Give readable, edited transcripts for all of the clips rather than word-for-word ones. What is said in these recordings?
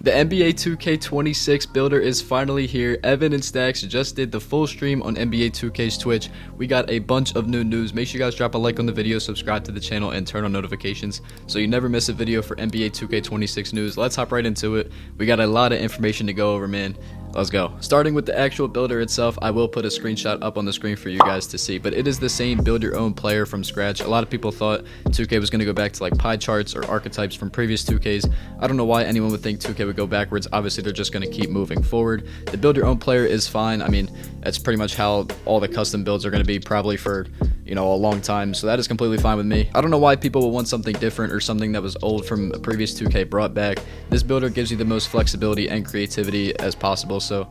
The NBA 2K26 builder is finally here. Evan and Stacks just did the full stream on NBA2K's Twitch. We got a bunch of new news. Make sure you guys drop a like on the video, subscribe to the channel, and turn on notifications so you never miss a video for NBA 2K26 news. Let's hop right into it. We got a lot of information to go over, man. Let's go. Starting with the actual builder itself, I will put a screenshot up on the screen for you guys to see, but it is the same build your own player from scratch. A lot of people thought 2K was going to go back to like pie charts or archetypes from previous 2Ks. I don't know why anyone would think 2K would go backwards. Obviously, they're just going to keep moving forward. The build your own player is fine. I mean, that's pretty much how all the custom builds are going to be probably for, you know, a long time, so that is completely fine with me. I don't know why people will want something different or something that was old from a previous 2K brought back. This builder gives you the most flexibility and creativity as possible, so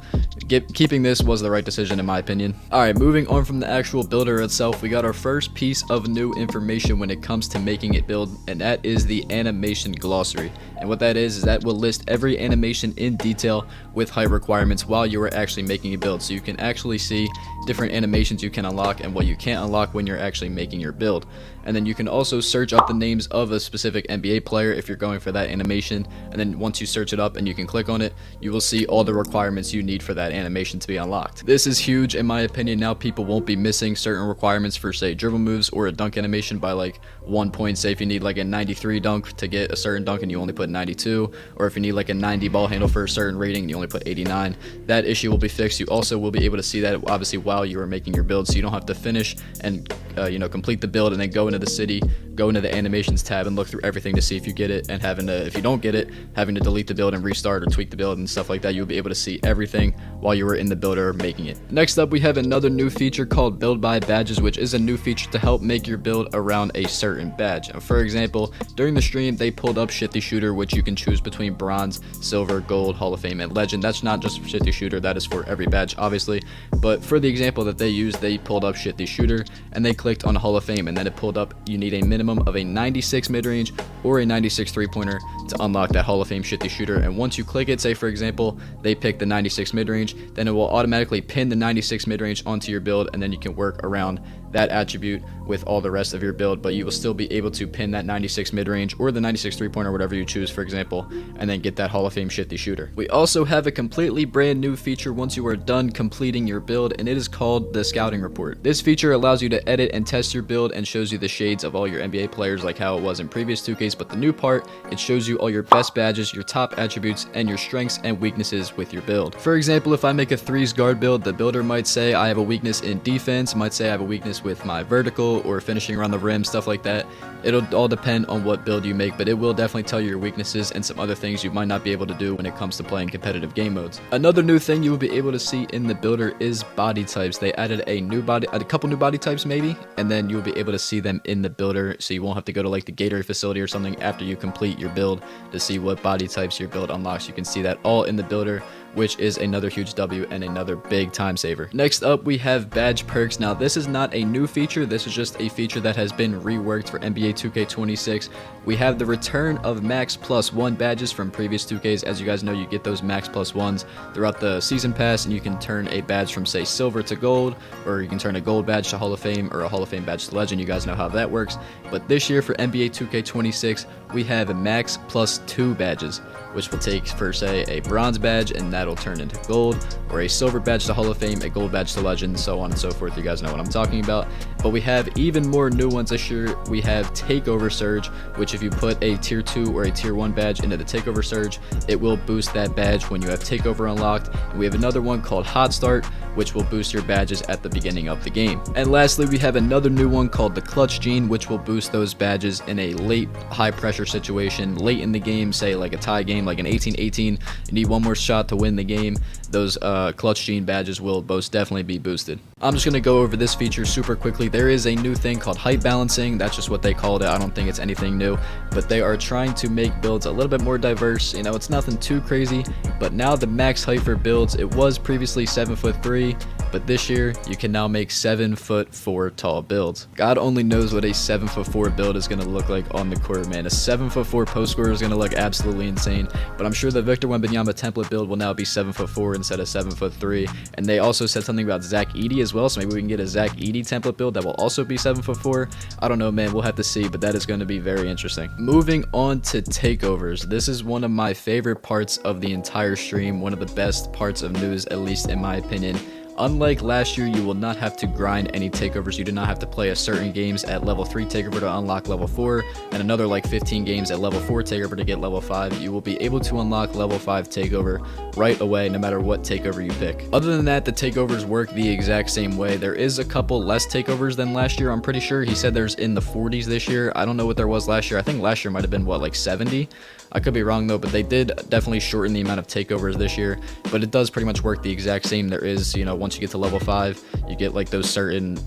keeping this was the right decision in my opinion. Alright, moving on from the actual builder itself, we got our first piece of new information when it comes to making it build, and that is the animation glossary. And what that is that will list every animation in detail with height requirements while you are actually making a build, so you can actually see different animations you can unlock and what you can't unlock when you're actually making your build. And then you can also search up the names of a specific NBA player if you're going for that animation, and then once you search it up and you can click on it, you will see all the requirements you need for that animation to be unlocked. This is huge in my opinion. Now people won't be missing certain requirements for, say, dribble moves or a dunk animation by like 1 point. Say if you need like a 93 dunk to get a certain dunk and you only put 92, or if you need like a 90 ball handle for a certain rating and you only put 89, that issue will be fixed. You also will be able to see that obviously while you are making your build, so you don't have to finish and you know, complete the build and then go into the city, go into the animations tab and look through everything to see if you get it, and having to, if you don't get it, having to delete the build and restart or tweak the build and stuff like that. You'll be able to see everything while you were in the builder making it. Next up, we have another new feature called build by badges, which is a new feature to help make your build around a certain badge. For example, during the stream they pulled up Shifty Shooter, which you can choose between bronze, silver, gold, Hall of Fame, and legend. That's not just for Shifty Shooter, that is for every badge obviously, but for the example that they used, they pulled up Shifty Shooter and they clicked on Hall of Fame, and then it pulled up you need a minimum of a 96 mid-range or a 96 three-pointer to unlock that Hall of Fame Shifty Shooter. And once you click it, say for example they pick the 96 mid-range, then it will automatically pin the 96 mid-range onto your build, and then you can work around that attribute with all the rest of your build, but you will still be able to pin that 96 mid-range or the 96 three-pointer, whatever you choose for example, and then get that Hall of Fame Shifty Shooter. We also have a completely brand new feature once you are done completing your build, and it is called the Scouting Report. This feature allows you to edit and test your build and shows you the shades of all your NBA players like how it was in previous 2Ks, but the new part, it shows you all your best badges, your top attributes, and your strengths and weaknesses with your build. For example, if I make a threes guard build, the builder might say I have a weakness in defense, might say I have a weakness with my vertical or finishing around the rim, stuff like that. It'll all depend on what build you make, but it will definitely tell you your weaknesses and some other things you might not be able to do when it comes to playing competitive game modes. Another new thing you will be able to see in the builder is body types. They added a couple new body types maybe, and then you'll be able to see them in the builder, so you won't have to go to like the Gatorade facility or something after you complete your build to see what body types your build unlocks. You can see that all in the builder, which is another huge W and another big time saver. Next up, we have badge perks. Now this is not a new feature, this is just a feature that has been reworked for NBA 2K26. We have the return of max +1 badges from previous 2Ks. As you guys know, you get those max +1s throughout the season pass, and you can turn a badge from say silver to gold, or you can turn a gold badge to Hall of Fame, or a Hall of Fame badge to legend. You guys know how that works. But this year for NBA 2K26, we have max +2 badges, which will take for say a bronze badge and that'll turn into gold, or a silver badge to Hall of Fame, a gold badge to legend, so on and so forth. You guys know what I'm talking about. But we have even more new ones this year. We have Takeover Surge, which if you put a tier 2 or a tier 1 badge into the Takeover Surge, it will boost that badge when you have Takeover unlocked. And we have another one called Hot Start, which will boost your badges at the beginning of the game. And lastly, we have another new one called the Clutch Gene, which will boost those badges in a late high pressure situation, late in the game, say like a tie game, like an 18-18, you need one more shot to win the game. Those Clutch Gene badges will most definitely be boosted. I'm just going to go over this feature super quickly. There is a new thing called height balancing. That's just what they called it. I don't think it's anything new, but they are trying to make builds a little bit more diverse. You know, it's nothing too crazy, but now the max height for builds, it was previously 7'3", but this year you can now make 7'4" tall builds. God only knows what a 7'4" build is going to look like on the court, man. A 7'4" post scorer is going to look absolutely insane, but I'm sure the Victor Wembanyama template build will now be 7'4" instead of 7'3", and they also said something about Zach Edey as well, so maybe we can get a Zach Edey template build that will also be 7'4". I don't know, man, we'll have to see, but that is going to be very interesting. Moving on to takeovers. This is one of my favorite parts of the entire stream, one of the best parts of news, at least in my opinion. Unlike last year, you will not have to grind any takeovers. You do not have to play a certain games at level 3 takeover to unlock level 4, and another like 15 games at level 4 takeover to get level 5. You will be able to unlock level 5 takeover right away, no matter what takeover you pick. Other than that, the takeovers work the exact same way. There is a couple less takeovers than last year, I'm pretty sure. He said there's in the 40s this year. I don't know what there was last year. I think last year might have been, what, like 70? I could be wrong though, but they did definitely shorten the amount of takeovers this year, but it does pretty much work the exact same. There is, you know, once you get to level 5, you get like those certain,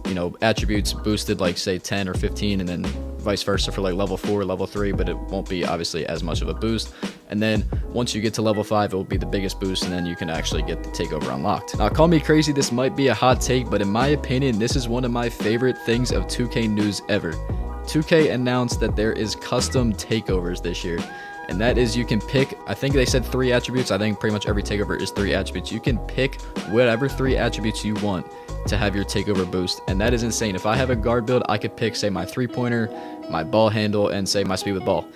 you know, attributes boosted, like say 10 or 15, and then vice versa for like level 4, level 3, but it won't be obviously as much of a boost. And then once you get to level 5, it will be the biggest boost, and then you can actually get the takeover unlocked. Now, call me crazy, this might be a hot take, but in my opinion, this is one of my favorite things of 2K news ever. 2K announced that there is custom takeovers this year, and that is you can pick, I think they said 3 attributes. I think pretty much every takeover is 3 attributes. You can pick whatever 3 attributes you want to have your takeover boost, and that is insane. If I have a guard build, I could pick, say, my 3-pointer, my ball handle, and say my speed with ball.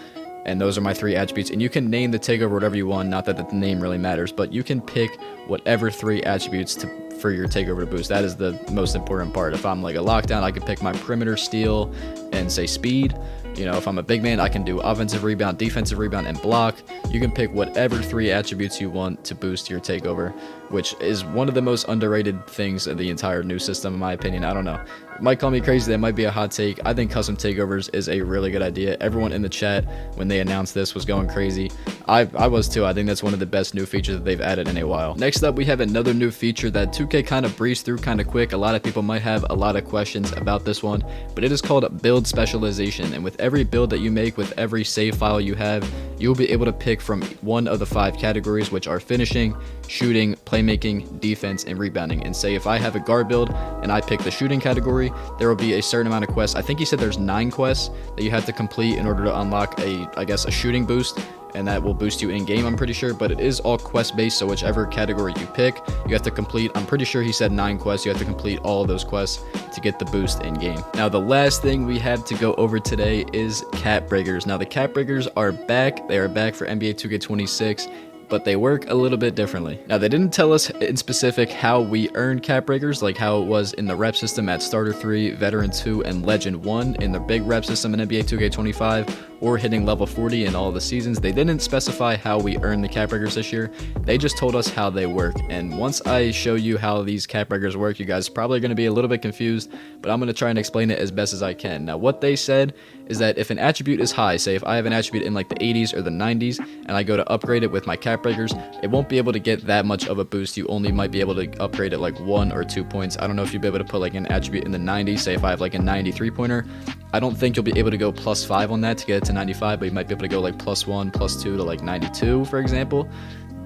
And those are my 3 attributes, and you can name the takeover whatever you want. Not that the name really matters, but you can pick whatever 3 attributes for your takeover to boost. That is the most important part. If I'm like a lockdown, I can pick my perimeter, steal, and say speed. You know, if I'm a big man, I can do offensive rebound, defensive rebound, and block. You can pick whatever 3 attributes you want to boost your takeover, which is one of the most underrated things of the entire new system, in my opinion. I don't know. Might call me crazy, that might be a hot take. I think custom takeovers is a really good idea. Everyone in the chat, when they announced this, was going crazy. I was too. I think that's one of the best new features that they've added in a while. Next up, we have another new feature that 2K kind of breezed through kind of quick. A lot of people might have a lot of questions about this one, but it is called build specialization. And with every build that you make, with every save file you have, you'll be able to pick from one of the 5 categories, which are finishing, shooting, playmaking, defense, and rebounding. And say if I have a guard build and I pick the shooting category, there will be a certain amount of quests. I think he said there's 9 quests that you have to complete in order to unlock a shooting boost, and that will boost you in game, I'm pretty sure. But it is all quest based, so whichever category you pick, you have to complete. I'm pretty sure he said 9 quests. You have to complete all of those quests to get the boost in game. Now, the last thing we have to go over today is cap breakers. Now, the cap breakers are back. They are back for NBA 2K26, but they work a little bit differently. Now, they didn't tell us in specific how we earn cap breakers, like how it was in the rep system at Starter 3, Veteran 2, and Legend 1 in the big rep system in NBA 2K25, or hitting level 40 in all the seasons. They didn't specify how we earn the cap breakers this year. They just told us how they work. And once I show you how these cap breakers work, you guys are probably going to be a little bit confused, but I'm going to try and explain it as best as I can. Now, what they said is that if an attribute is high, say if I have an attribute in like the 80s or the 90s, and I go to upgrade it with my cap breakers, it won't be able to get that much of a boost. You only might be able to upgrade it like 1 or 2 points. I don't know if you'll be able to put like an attribute in the 90s. Say if I have like a 93 pointer, I don't think you'll be able to go +5 on that to get it to 95, but you might be able to go like +1, +2 to like 92, for example.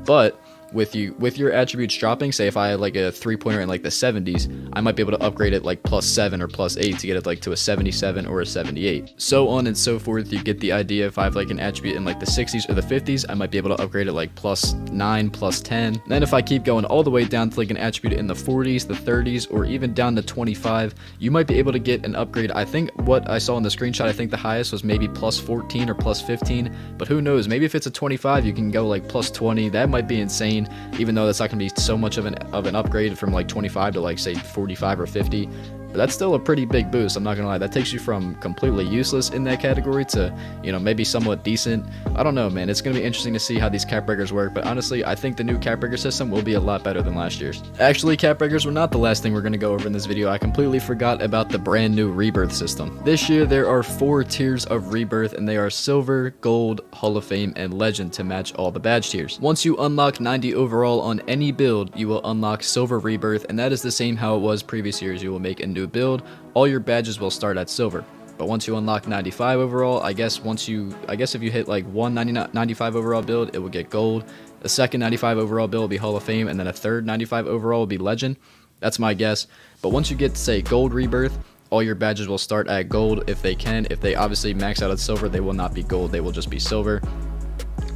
But with your attributes dropping, say if I had like a 3-pointer in like the 70s, I might be able to upgrade it like +7 or +8 to get it like to a 77 or a 78, so on and so forth. You get the idea. If I have like an attribute in like the 60s or the 50s, I might be able to upgrade it like +9, +10. Then if I keep going all the way down to like an attribute in the 40s, the 30s, or even down to 25, you might be able to get an upgrade. I think what I saw in the screenshot, I think the highest was maybe +14 or +15, but who knows, maybe if it's a 25, you can go like +20. That might be insane, even though that's not going to be so much of an upgrade from like 25 to like say 45 or 50. But that's still a pretty big boost, I'm not gonna lie. That takes you from completely useless in that category to, you know, maybe somewhat decent. I don't know, man. It's gonna be interesting to see how these cap breakers work, but honestly, I think the new cap breaker system will be a lot better than last year's. Actually, cap breakers were not the last thing we're gonna go over in this video. I completely forgot about the brand new Rebirth system. This year, there are 4 tiers of Rebirth, and they are Silver, Gold, Hall of Fame, and Legend to match all the badge tiers. Once you unlock 90 overall on any build, you will unlock Silver Rebirth, and that is the same how it was previous years. You will make a new build, all your badges will start at Silver. But once you unlock 95 overall, I guess if you hit like one 95 overall build, it will get gold. A second 95 overall build will be Hall of Fame, and then a third 95 overall will be Legend. That's my guess. But once you get to, say, Gold Rebirth, all your badges will start at gold if they can. If they obviously max out at silver, they will not be gold, they will just be silver.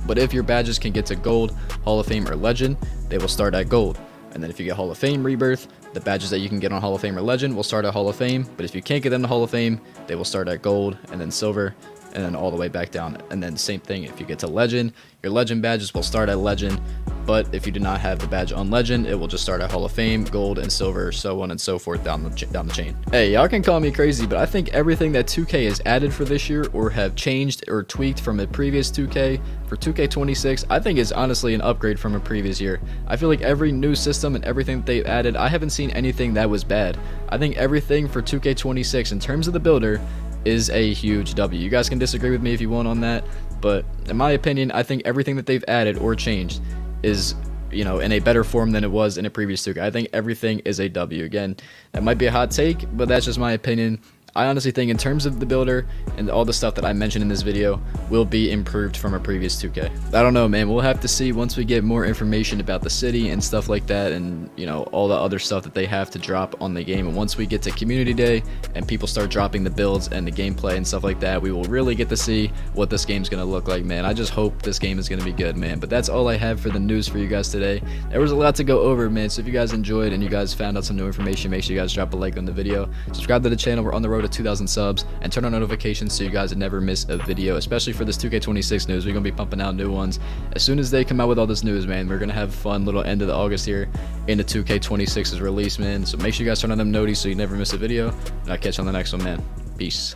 But if your badges can get to gold, Hall of Fame, or Legend, they will start at gold. And then if you get Hall of Fame Rebirth, the badges that you can get on Hall of Fame or Legend will start at Hall of Fame. But if you can't get them to Hall of Fame, they will start at gold, and then silver, and then all the way back down. And then same thing, if you get to Legend, your Legend badges will start at Legend. But if you do not have the badge on Legend, it will just start at Hall of Fame, gold, and silver, so on and so forth down the chain. Hey, y'all can call me crazy, but I think everything that 2K has added for this year, or have changed or tweaked from a previous 2K for 2K26, I think is honestly an upgrade from a previous year. I feel like every new system and everything that they've added, I haven't seen anything that was bad. I think everything for 2K26 in terms of the builder is a huge W. You guys can disagree with me if you want on that, but in my opinion, I think everything that they've added or changed is, you know, in a better form than it was in a previous 2K. I think everything is a W. Again, that might be a hot take, but that's just my opinion. I honestly think in terms of the builder and all the stuff that I mentioned in this video will be improved from a previous 2K. I don't know, man. We'll have to see once we get more information about the city and stuff like that, and, you know, all the other stuff that they have to drop on the game. And once we get to Community Day and people start dropping the builds and the gameplay and stuff like that, we will really get to see what this game's going to look like, man. I just hope this game is going to be good, man. But that's all I have for the news for you guys today. There was a lot to go over, man. So if you guys enjoyed and you guys found out some new information, make sure you guys drop a like on the video. Subscribe to the channel. We're on the road to 2,000 subs, and turn on notifications so you guys never miss a video, especially for this 2K26 news. We're gonna be pumping out new ones as soon as they come out with all this news, man. We're gonna have a fun little end of the August here into 2K26's release, man. So make sure you guys turn on them noties so you never miss a video, and I'll catch you on the next one, man. Peace.